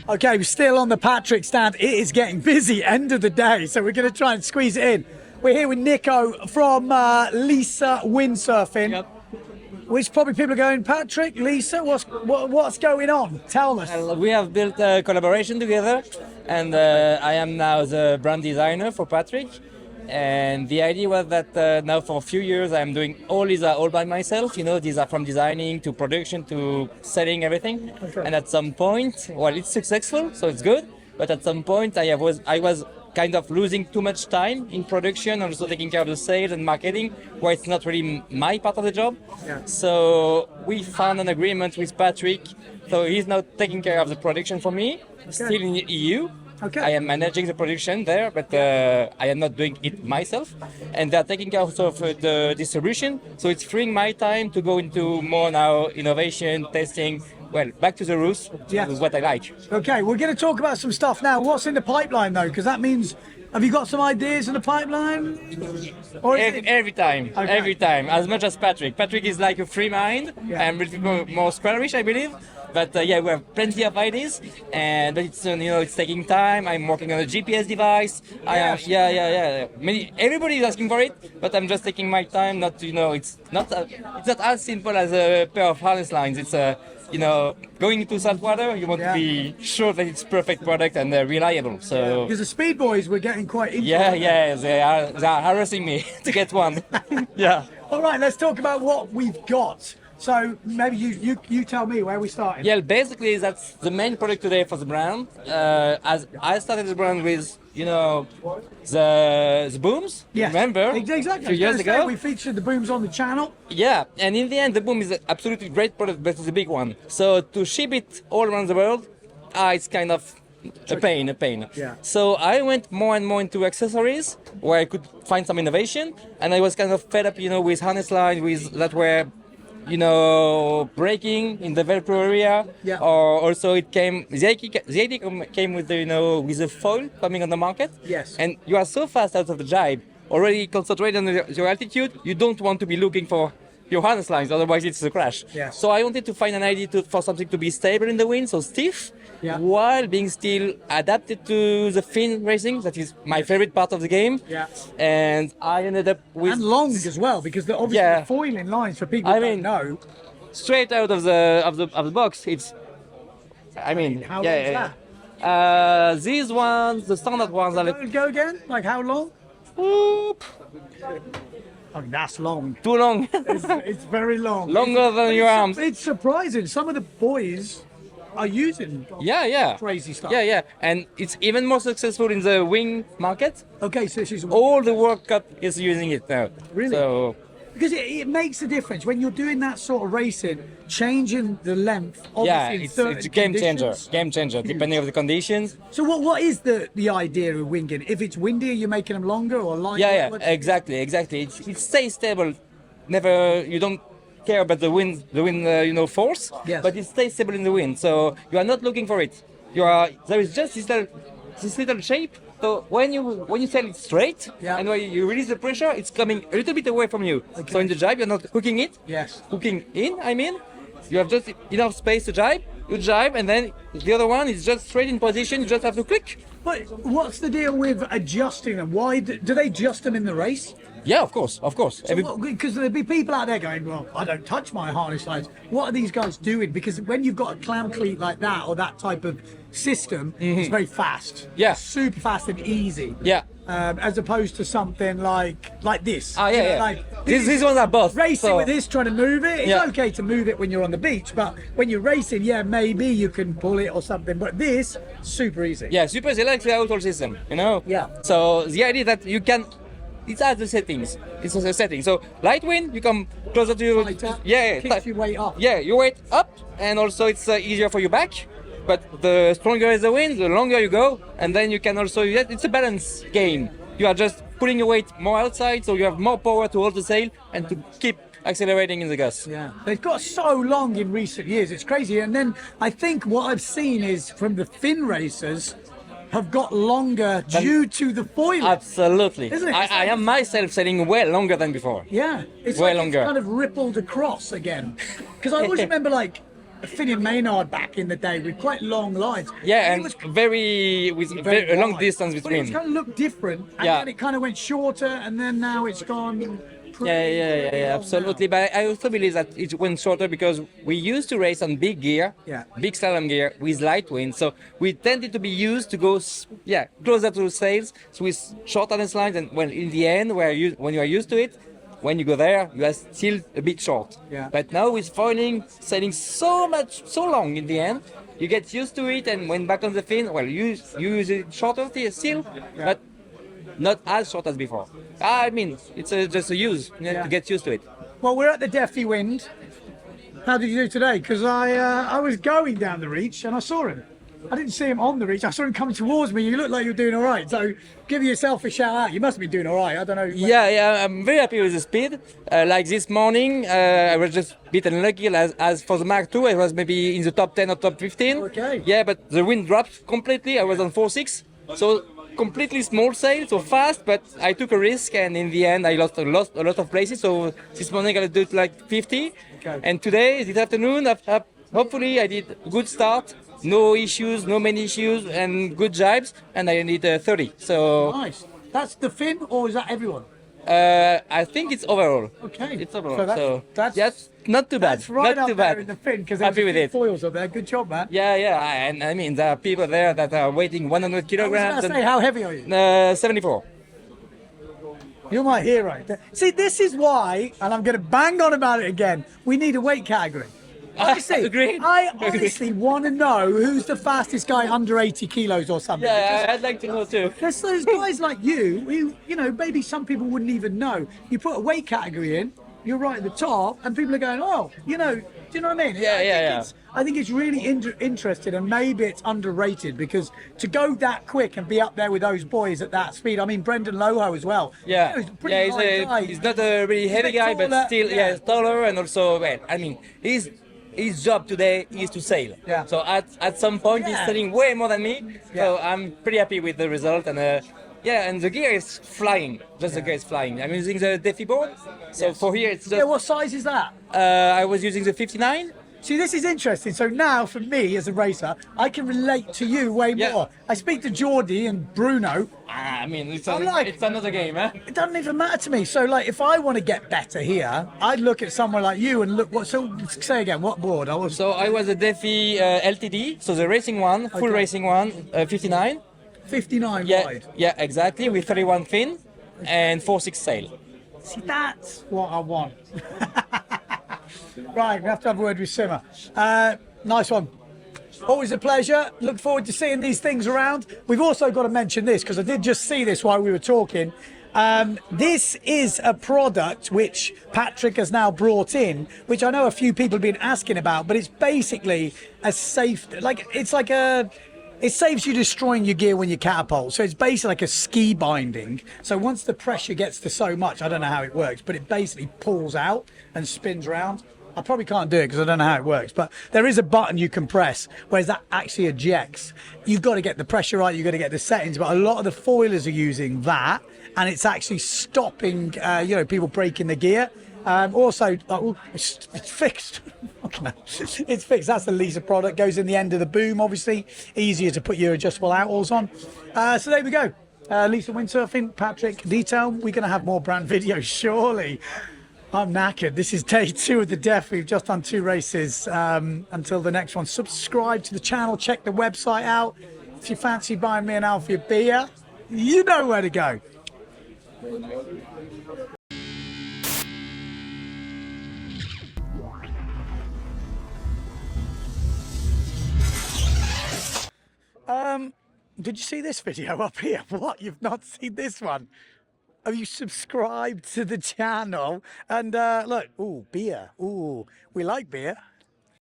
Okay, we're still on the Patrik stand. It is getting busy, end of the day, so we're going to try and squeeze it in. We're here with Nico from Lisa Windsurfing. Yep. Which probably people are going, Patrik, Lisa, what's going on? Tell us. Well, we have built a collaboration together, and I am now the brand designer for Patrik. And the idea was that now for a few years I'm doing all Lisa all by myself. You know, these are from designing to production to selling everything. Okay. And at some point, well, it's successful, so it's good. But at some point, I was kind of losing too much time in production and also taking care of the sales and marketing, where it's not really my part of the job. Yeah. So we found an agreement with Patrik. So he's now taking care of the production for me, still in the EU. Okay. I am managing the production there, but I am not doing it myself. And they're taking care also of the distribution. So it's freeing my time to go into more now innovation, testing. Well, back to the roots, is what I like. Okay, we're going to talk about some stuff now. What's in the pipeline, though? Because that means, have you got some ideas in the pipeline? Or every time, okay. Every time, as much as Patrik. Patrik is like a free mind, and a little more squarish, I believe. But yeah, we have plenty of ideas, but it's it's taking time. I'm working on a GPS device. Everybody is asking for it, but I'm just taking my time. It's not as simple as a pair of harness lines. It's going into salt water, you want to be sure that it's perfect product and reliable. So because the speed boys were getting quite into they are harassing me to get one. Yeah. All right, let's talk about what we've got. So maybe you tell me where we started. Yeah, basically that's the main product today for the brand. As I started the brand with the booms. Yes. Remember? Exactly. 2 years ago. We featured the booms on the channel. Yeah, and in the end the boom is an absolutely great product, but it's a big one. So to ship it all around the world, it's kind of a pain. Yeah. So I went more and more into accessories where I could find some innovation, and I was kind of fed up, with harness lines that were breaking in the Velcro area, or also the idea came with with the foil coming on the market. Yes. And you are so fast out of the jibe, already concentrated on your altitude, you don't want to be looking for your harness lines, otherwise it's a crash. Yes. So I wanted to find an idea for something to be stable in the wind, so stiff, while being still adapted to the fin racing. That is my favorite part of the game. Yeah. And I ended up with... And long as well, because obviously the foiling lines, for people who don't know... Straight out of the box, it's... How long is that? These ones, the standard ones are... Go again? Like how long? Whoop. Oh, that's long. Too long. It's very long. Longer than your arms. It's surprising. Some of the boys are using crazy stuff. Yeah. And it's even more successful in the wing market. Okay, so she's... All the World Cup is using it now. Really? So... Because it makes a difference when you're doing that sort of racing, changing the length. It's a game changer, depending on the conditions. So what is the idea of winging? If it's windy, are you making them longer or lighter? Yeah, exactly. It stays stable. Never, you don't care about the wind, force, but it stays stable in the wind. So you are not looking for it. There is just this little shape. So when you sail it straight, and when you release the pressure, it's coming a little bit away from you. Okay. So in the jibe, you're not hooking it. Yes. Hooking in, you have just enough space to jibe. You jibe, and then the other one is just straight in position. You just have to click. But what's the deal with adjusting them? Why do they adjust them in the race? Yeah, of course. Because there'll be people out there going, well, I don't touch my harness lines. What are these guys doing? Because when you've got a clam cleat like that or that type of system, it's very fast. Yeah. Super fast and easy. Yeah. As opposed to something like this. Oh, yeah. Like these ones are both. Racing with this, trying to move it. It's okay to move it when you're on the beach, but when you're racing, maybe you can pull it or something. But this, super easy. Yeah, super easy, like the auto system, Yeah. So the idea that you can... It's at the settings. It's a setting. So light wind, you come closer to your... Keeps your weight up. Yeah, your weight up, and also it's easier for your back. But the stronger is the wind, the longer you go, and then you can also... It's a balance game. You are just putting your weight more outside, so you have more power to hold the sail and to keep accelerating in the gusts. Yeah, they've got so long in recent years. It's crazy. And then I think what I've seen is from the fin racers have got longer due to the foiling. Absolutely. Isn't it? I am myself sailing well longer than before. Yeah, it's way like longer. It's kind of rippled across again. Because I always remember Finian Maynard back in the day with quite long lines. Yeah, It and was very a long wide, distance but it between. kind of looked different, and Yeah. then it kind of went shorter, and then now it's gone. pretty long Absolutely. now. But I also believe that it went shorter because we used to race on big gear, Yeah. big slalom gear with light wind. So we tended to be used to go, closer to sails, so with short distance lines. And when in the end, when you are used to it, when you go there, you are still a bit short. Yeah. But now with foiling, sailing so long in the end, you get used to it. And when back on the fin, well, you use it shorter still, but not as short as before. I mean, it's just a use to get used to it. Well, we're at the Defiwind. How did you do today? Because I was going down the reach and I saw him. I didn't see him on the reach. I saw him coming towards me. You look like you're doing all right. So give yourself a shout out. You must be doing all right. I don't know. Yeah, I'm very happy with the speed. Like this morning, I was just a bit unlucky. As for the Mark II, I was maybe in the top 10 or top 15. Okay. Yeah, but the wind dropped completely. I was on 4.6. So completely small sail, so fast, but I took a risk, and in the end I lost a lot of places. So this morning I did like 50, and today, this afternoon, hopefully I did a good start, no issues, no many issues, and good jibes, and I did 30. So Nice. That's the fin, or is that everyone? I think it's overall. Okay. It's overall. So that's yes, not too bad. That's right not up too there bad. in the fin, because there's Happy with it. foils up there. Good job, man. Yeah, and I mean there are people there that are weighing 100 I was kilograms. going to say, how heavy are you? 74. You're my hero. See, this is why, and I'm going to bang on about it again, we need a weight category. Honestly, Agreed. I honestly want to know who's the fastest guy under 80 kilos or something. Yeah, I'd like to know too. There's those guys like you, who, maybe some people wouldn't even know. You put a weight category in, you're right at the top, and people are going, do you know what I mean? I think it's really interesting, and maybe it's underrated, because to go that quick and be up there with those boys at that speed. I mean, Brendan Loho as well. Yeah, He's a pretty light guy. he's not a really heavy bit guy, taller, but still, yeah. he's taller, and also, well, I mean, his job today is to sail. Yeah. So at some point, he's Yeah. sailing way more than me. So I'm pretty happy with the result, and and the gear is flying. Just the gear is flying. I'm using the Defi board. So for here, it's just. Yeah, what size is that? I was using the 59. See, this is interesting. So now, for me as a racer, I can relate to you way Yeah. more. I speak to Geordie and Bruno. I mean, it's like- another game, huh? It doesn't even matter to me. So, like, if I want to get better here, I'd look at someone like you and look what. So, say again, what board? I was So I was a Defi LTD, so the racing one, full Okay. racing one, 59. 59 Yeah, wide. yeah, exactly, with 31 fin and 4.6 sail. See, that's what I want. Right, we have to have a word with Simmer. Nice one. Always a pleasure. Look forward to seeing these things around. We've also got to mention this, because I did just see this while we were talking. This is a product which Patrik has now brought in, which I know a few people have been asking about, but it's basically a safe, it saves you destroying your gear when you catapult. So it's basically like a ski binding. So once the pressure gets to so much, I don't know how it works, but it basically pulls out and spins around. I probably can't do it because I don't know how it works, but there is a button you can press, whereas that actually ejects. You've got to get the pressure right, you've got to get the settings, but a lot of the foilers are using that, and it's actually stopping, people breaking the gear. It's fixed. It's fixed. That's the Lisa product. Goes in the end of the boom, obviously. Easier to put your adjustable outboards on. So there we go. Lisa Windsurfing, Patrik, Detail. We're going to have more brand videos, surely. I'm knackered. This is day 2 of the Def. We've just done 2 races until the next one. Subscribe to the channel. Check the website out. If you fancy buying me an Alfie beer, you know where to go. Did you see this video up here? What? You've not seen this one? Have you subscribed to the channel? And look, ooh, beer. Ooh, we like beer.